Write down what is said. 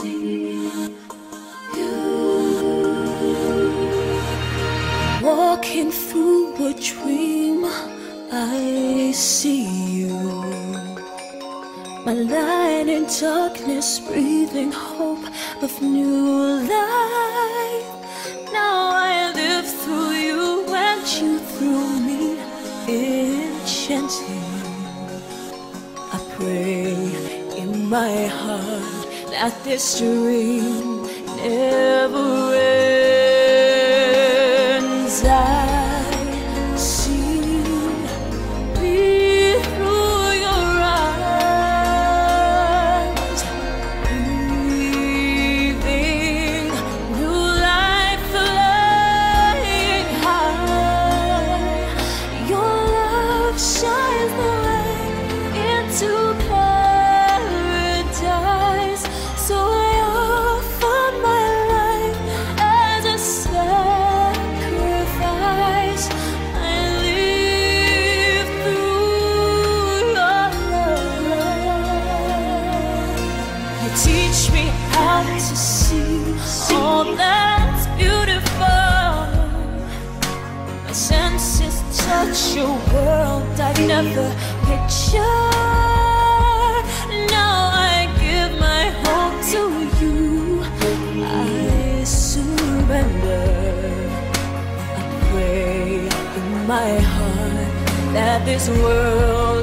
see you. Walking through a dream, I see you. My light in darkness, breathing hope of new life. Now I live through you and you through me, enchanting. I pray in my heart that this dream never ends. I see me through your eyes, breathing new life, flying high. Your love shines the way into paradise. So I offer my life as a sacrifice. I live through your love. You teach me how to see all that's beautiful. My senses touch your world I've never pictured. Now I give my hope to you. I surrender. I pray in my heart that this world